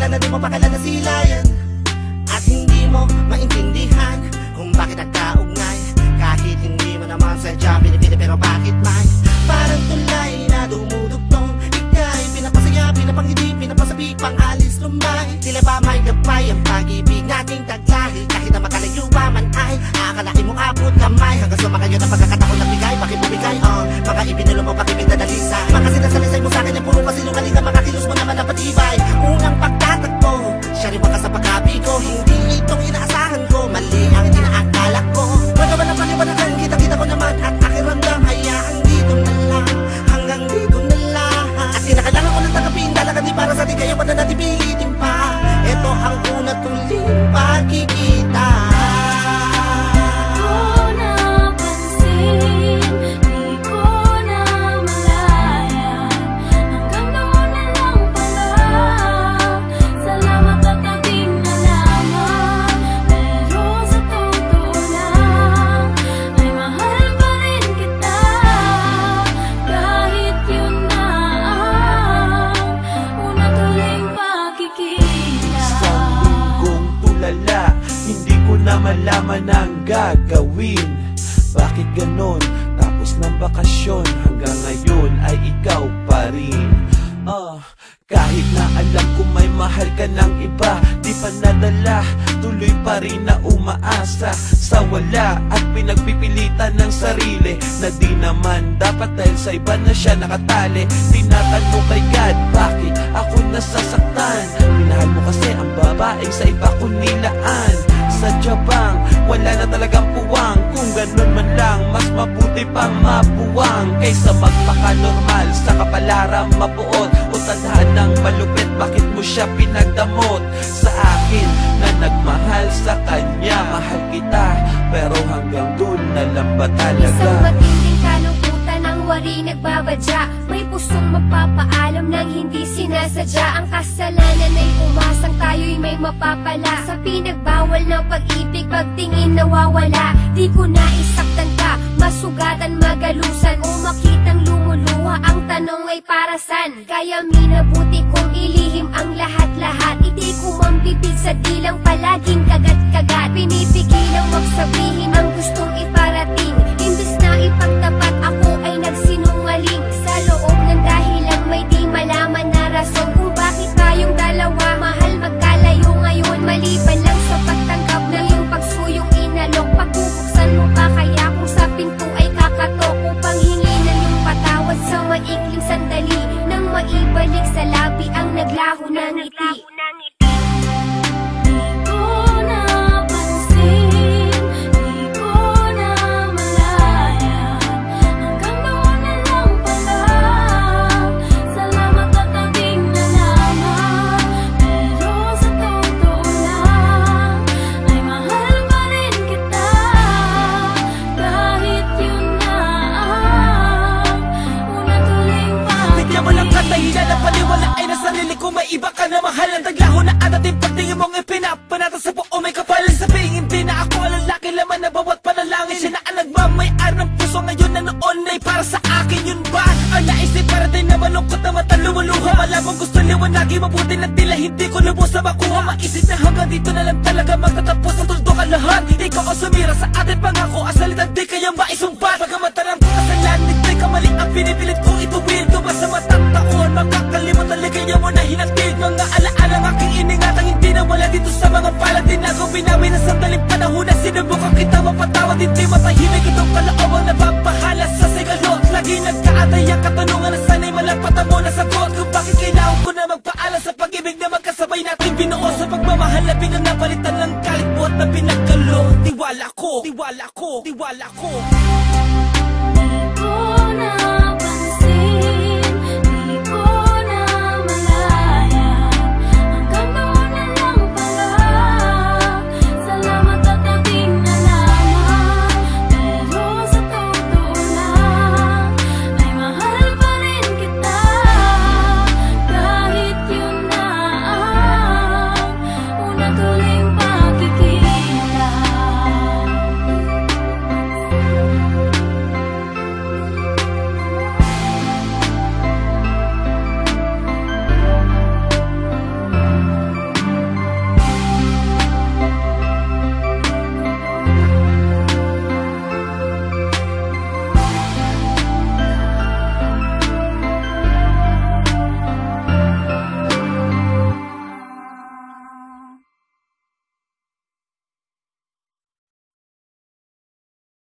pakala na di mo pakala na silayan. At hindi mo maintindihan kung bakit nagkaugnay, kahit hindi mo naman sadya pinipili, pero bakit may parang tulay na dumudugtong. Ika'y pinapasaya, pinapangiti, pinapasabi, pang-alis lumay. Tila ba may gabay ang pag-ibig nating taglahi, kahit na makalayo pa man ay aakalain mo abot kamay. Hanggang sumakayo na pagkakataon na bigay, bakit mo bigay? Baka ibinilo mo, bakit pinadalisay? Baka sinasalisay mo sa'kin yung puro pasinungaling ka, mga kilos mo naman na patibay. Unang pagtatakbo, siya rin baka sa pagkabi ko, hindi itong inaasahan ko, mali ang inaakala ko. Wala ba na paliwanagan, kita-kita ko naman at aking ramdam, hayaan dito na lang, hanggang dito na lang. At kinakailangan ko ng tanggapin, dalagan di para sa atin, kaya wag na natin pilitin pa. Ito ang una tuling pagkikita. Malaman ang gagawin. Bakit ganon? Tapos ng bakasyon, hanggang ngayon ay ikaw pa rin. Kahit na alam ko may mahal ka ng iba, di pa nadala, tuloy pa rin na umaasa sa wala at pinagpipilitan ng sarili na di naman dapat dahil sa iba na siya nakatali. Tinatanong kay God, bakit ako nasasaktan? Minahal mo kasi ang babaeng sa iba ko nilaan. Sadya bang wala na talagang puwang? Kung ganun man lang, mas mabuti pang mapuwang kaysa magpaka-normal sa kapalaran mabuot o tadhanang malupit. Bakit mo siya pinagdamot sa akin na nagmahal sa kanya? Mahal kita pero hanggang dun na lang ba talaga? Isang matinding kalungkutan ang wari nagbabadya, may pusong magpapaalam ng hindi sinasadya. Ang kasalanan ay umasang tayo'y may mapapala sa pinagbawal ng pag-ibig, pagtingin nawawala. Di ko naisaktan ka, masugatan, magalusan o makitang lumuluha. Ang tanong ay para san? Kaya minabuti kong ilihim ang lahat-lahat. Hindi ko mambibig sa dilang palaging kagat-kagat. Pinipigilang magsabihin ang gustong iparating. Imbis na ipagtapat, ako ay nagsinungaling sa loob ng dahilang may di malaman na rason kung bakit tayong dalawa mahal magkalayo ngayon. Maliban lang sa pagtanggap ng iyong pagsuyong inalok, pagbubuksan mo pa kaya kung sa pinto ay kakatok upang hingin ng iyong patawad sa maikling sandali, nang maibalik sa labi ang naglaho ng ngiti. Dahilan ng paniwala ay nasa sarili ko, may iba ka na mahal. Ang taglaho na adating pagtingin mong ipinapanata sa buo may kapalan. Sabihin hindi na ako ang lalaki, laman na bawat panalangin. Siya na ang nagmamayar ng puso ngayon na noon ay para sa akin. Yun ba ang naisip para din na malungkot na mata lumuluha? Malamang gusto liwanagi, mabuti na tila hindi ko lubos na makuha. Maisip na hanggang dito na lang talaga magtatapos ang tuldok ang lahat. Ikaw ang sumira sa atin pangako, ang salita di kaya maisumbat. Pagamat alam ko kasalanan, ika'y kamali ang pinipilit ko ituwid ko ba sa matang taon. Makakalimutan ligaya mo na hinatid mga alaalang aking iningatang hindi na wala dito sa mga palad. Tinago binawi na sandaling panahon na sinubukan kita mapatawad. Hindi matahimik itong kalaawang napapahala sa sigalot. Lagi nagkaatay ang katanungan na sana'y malapatan mo na sagot kung bakit kailangan ko na magpaalam sa pag-ibig na magkasabay natin binuo sa pagmamahal na pinanapalitan ng galit mo at na pinagkalo. Tiwala ko, tiwala ko, tiwala ko.